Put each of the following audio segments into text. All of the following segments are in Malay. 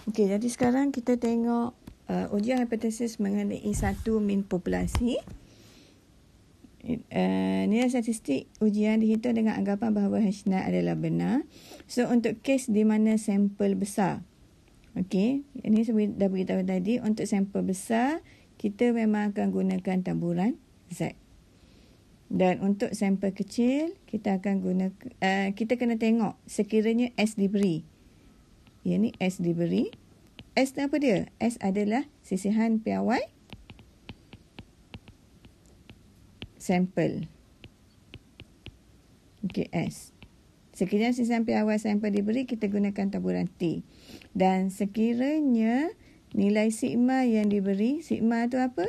Okey, jadi sekarang kita tengok ujian hipotesis mengenai satu min populasi. Nilai statistik ujian dihitung dengan anggapan bahawa H0 adalah benar. So, untuk kes di mana sampel besar. Okey, ini saya dah beritahu tadi, untuk sampel besar, kita memang akan gunakan taburan Z. Dan untuk sampel kecil, kita akan kita kena tengok sekiranya S diberi. Yang ni S diberi. S apa dia? S adalah sisihan piawai sampel. Okey, S. Sekiranya sisihan piawai sampel diberi, kita gunakan taburan T. Dan sekiranya nilai sigma yang diberi, sigma tu apa?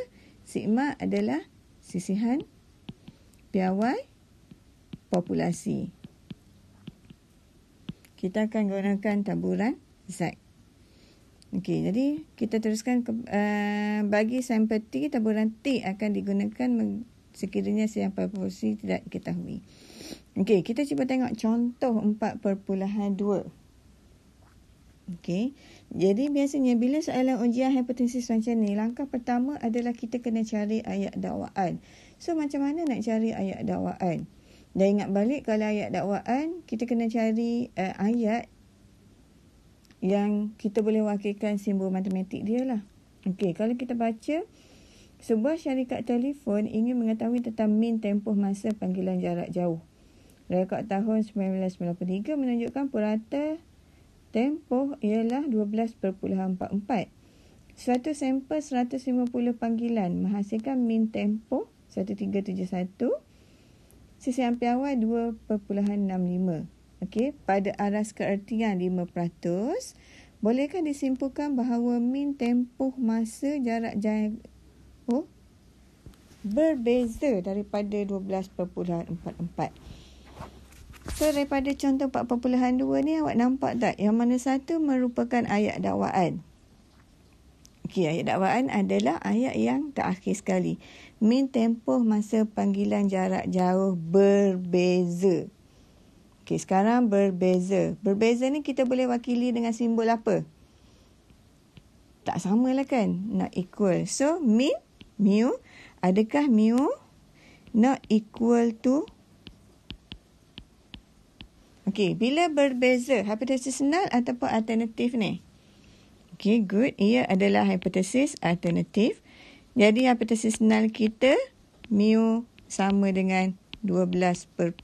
Sigma adalah sisihan piawai populasi. Kita akan gunakan taburan Z. Okey, jadi kita teruskan bagi sampel T, taburan T akan digunakan sekiranya sampel populasi tidak diketahui. Okey, kita cuba tengok contoh 4.2. Okey, jadi biasanya bila soalan ujian hipotesis macam ni, langkah pertama adalah kita kena cari ayat dakwaan. So, macam mana nak cari ayat dakwaan? Dan ingat balik, kalau ayat dakwaan, kita kena cari ayat yang kita boleh wakilkan simbol matematik dia lah. Okey, kalau kita baca, sebuah syarikat telefon ingin mengetahui tentang min tempoh masa panggilan jarak jauh. Rekod tahun 1993 menunjukkan purata tempoh ialah 12.44. Suatu sampel 150 panggilan menghasilkan min tempoh 1371, sisihan piawai 2.65. Okey, pada aras keertian 5%, bolehkah disimpulkan bahawa min tempoh masa jarak jauh berbeza daripada 12.44. So, daripada contoh 4.2 ni, awak nampak tak yang mana satu merupakan ayat dakwaan? Okey, ayat dakwaan adalah ayat yang terakhir sekali. Min tempoh masa panggilan jarak jauh berbeza. Okey, sekarang berbeza. Berbeza ni kita boleh wakili dengan simbol apa? Tak sama lah kan? Not equal. So, min, mu. Adakah mu not equal to? Okey, bila berbeza, hipotesis null ataupun alternatif ni? Okey, good. Ia adalah hipotesis alternatif. Jadi, hipotesis null kita, mu sama dengan 12.44.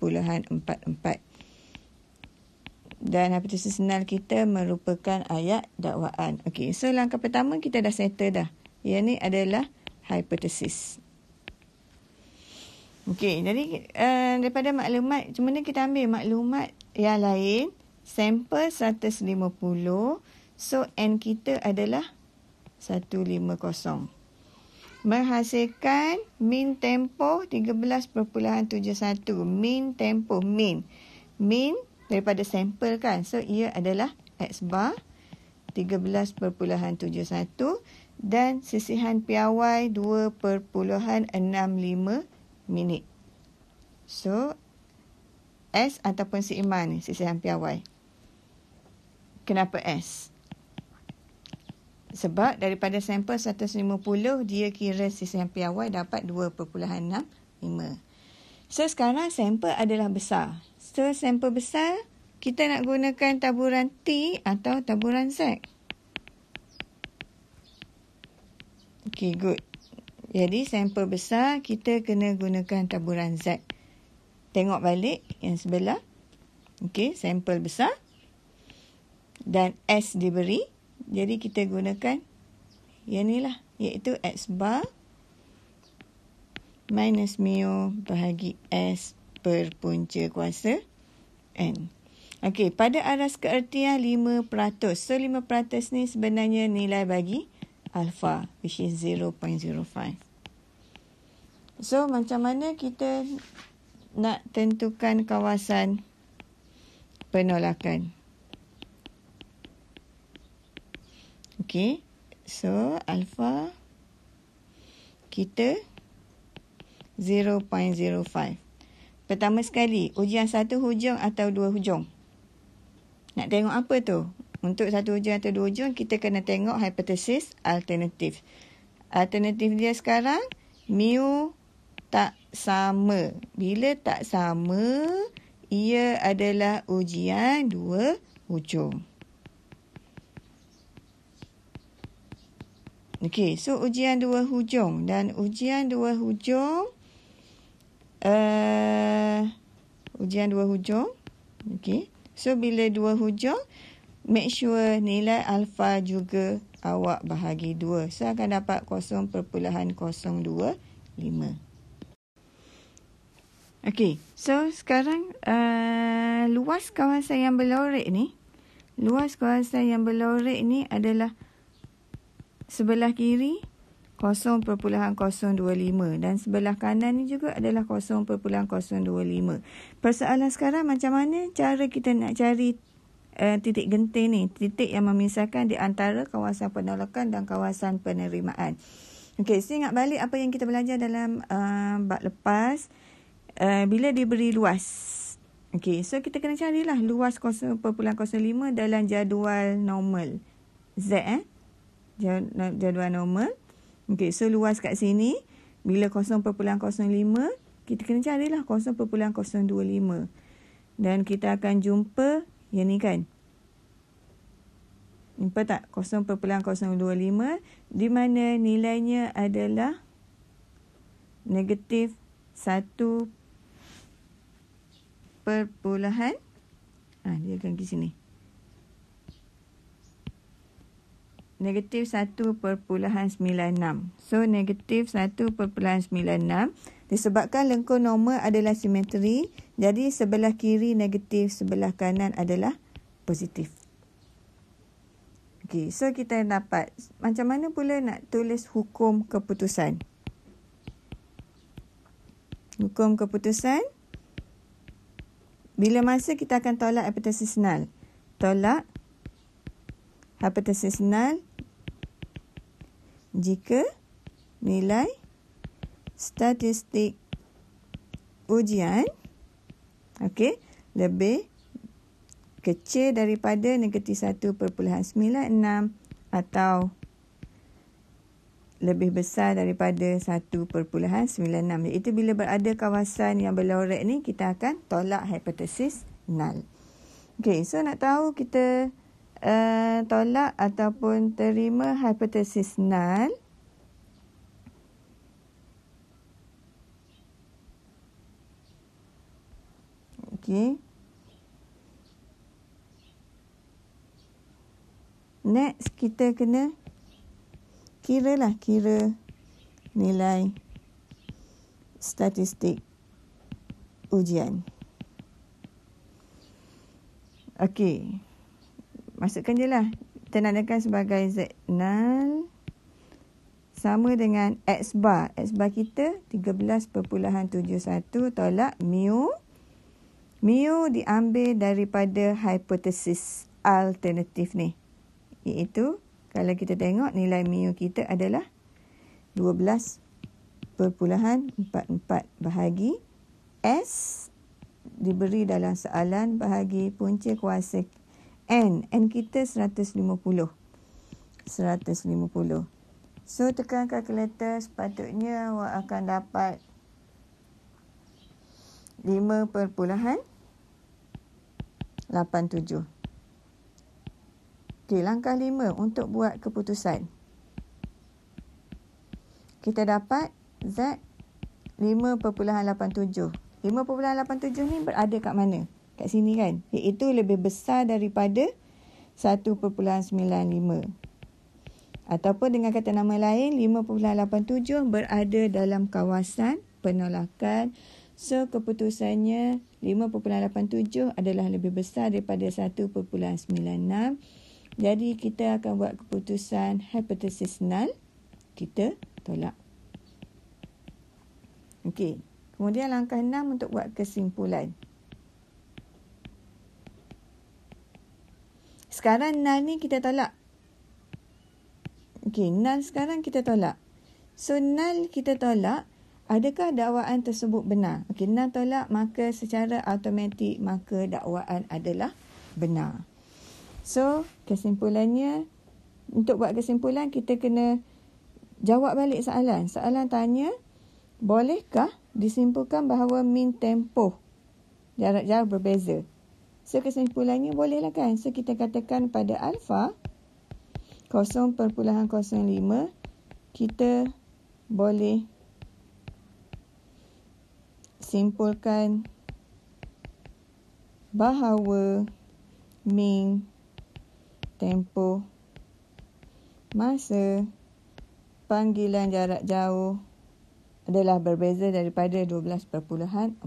Dan hipotesis null kita merupakan ayat dakwaan. Okey, so langkah pertama kita dah settle dah. Yang ni adalah hipotesis. Okey, jadi daripada maklumat, cuma ni kita ambil maklumat yang lain. Sampel 150. So, N kita adalah 150. Menghasilkan min tempoh 13.71. Min tempoh, min. Min daripada sampel kan. So, ia adalah X bar 13.71 dan sisihan piawai 2.65 minit. So, S ataupun sigma ni, sisihan piawai. Kenapa S? Sebab daripada sampel 150, dia kira sisihan piawai dapat 2.65. So, sekarang sampel adalah besar. So, sampel besar, kita nak gunakan taburan T atau taburan Z. Okay, good. Jadi, sampel besar, kita kena gunakan taburan Z. Tengok balik yang sebelah. Okay, sampel besar. Dan S diberi. Jadi, kita gunakan yang ni lah. Iaitu X bar minus mu bahagi S per punca kuasa N. Okey, pada aras keertian 5%. So, 5% ni sebenarnya nilai bagi alpha, which is 0.05. So, macam mana kita nak tentukan kawasan penolakan? Okey, so alpha kita 0.05. Pertama sekali, ujian satu hujung atau dua hujung? Nak tengok apa tu? Untuk satu hujung atau dua hujung, kita kena tengok hipotesis alternatif. Alternatif dia sekarang, mu tak sama. Bila tak sama, ia adalah ujian dua hujung. Okey, so ujian dua hujung. Dan ujian dua hujung, okey. So, bila dua hujung, make sure nilai alfa juga awak bahagi 2. So, akan dapat 0.025. Okey, so sekarang luas kawasan yang berlorek ni. Luas kawasan yang berlorek ni adalah sebelah kiri 0.025 dan sebelah kanan ni juga adalah 0.025. Persoalan sekarang macam mana cara kita nak cari titik genting ni, titik yang memisahkan di antara kawasan penolakan dan kawasan penerimaan. Okey, so ingat balik apa yang kita belajar dalam bab lepas. Bila diberi luas. Okey, so kita kena carilah luas 0.05 dalam jadual normal. Z jadual normal. Okey, so luas kat sini bila 0.05, kita kena carilah 0.025. Dan kita akan jumpa yang ni kan. Nampak tak? 0.025 di mana nilainya adalah negatif 1 perpuluhan. Dia akan ke sini. Negatif 1.96. So, negatif 1.96. Disebabkan lengkung normal adalah simetri. Jadi, sebelah kiri negatif, sebelah kanan adalah positif. Okey, so kita dapat. Macam mana pula nak tulis hukum keputusan? Hukum keputusan. Bila masa kita akan tolak hipotesis null. Tolak hipotesis null jika nilai statistik ujian lebih kecil daripada negatif 1.96 atau lebih besar daripada 1.96. Iaitu bila berada kawasan yang berlorek ni, kita akan tolak hipotesis null. Okey, so nak tahu kita tolak ataupun terima hipotesis null. Okey. Next, kita kena kira nilai statistik ujian. Okey. Masukkan je lah. Kita namakan sebagai Z null sama dengan X bar. X bar kita 13.71 tolak mu. Mu diambil daripada hipotesis alternatif ni. Iaitu kalau kita tengok nilai mu kita adalah 12.44 bahagi S diberi dalam soalan bahagi punca kuasa N. N kita 150. So, tekan kalkulator, sepatutnya awak akan dapat 5.87. Okey, langkah 5 untuk buat keputusan. Kita dapat Z 5.87. 5.87 ni berada kat mana? Kat sini kan? Iaitu lebih besar daripada 1.95. Ataupun dengan kata nama lain, 5.87 berada dalam kawasan penolakan. So, keputusannya 5.87 adalah lebih besar daripada 1.96. Jadi, kita akan buat keputusan hipotesis null. Kita tolak. Okey. Kemudian langkah 6 untuk buat kesimpulan. Sekarang null ni kita tolak. Okey, null sekarang kita tolak. So, null kita tolak. Adakah dakwaan tersebut benar? Okey, null tolak, maka secara automatik maka dakwaan adalah benar. So, kesimpulannya, untuk buat kesimpulan, kita kena jawab balik soalan. Soalan tanya, bolehkah disimpulkan bahawa mean tempoh jarak jauh berbeza? So, kesimpulannya bolehlah kan. So, kita katakan pada alfa 0.05, kita boleh simpulkan bahawa mean tempoh masa panggilan jarak jauh adalah berbeza daripada 12.44.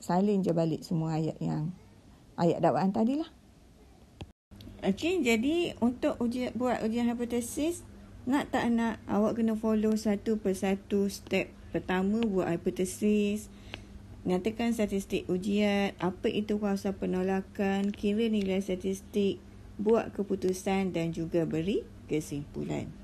Salin je balik semua ayat dakwaan tadilah. Okey, jadi untuk buat ujian hipotesis, nak tak nak awak kena follow satu persatu step. Pertama, buat hipotesis, nyatakan statistik ujian, apa itu kuasa penolakan, kira nilai statistik, buat keputusan dan juga beri kesimpulan.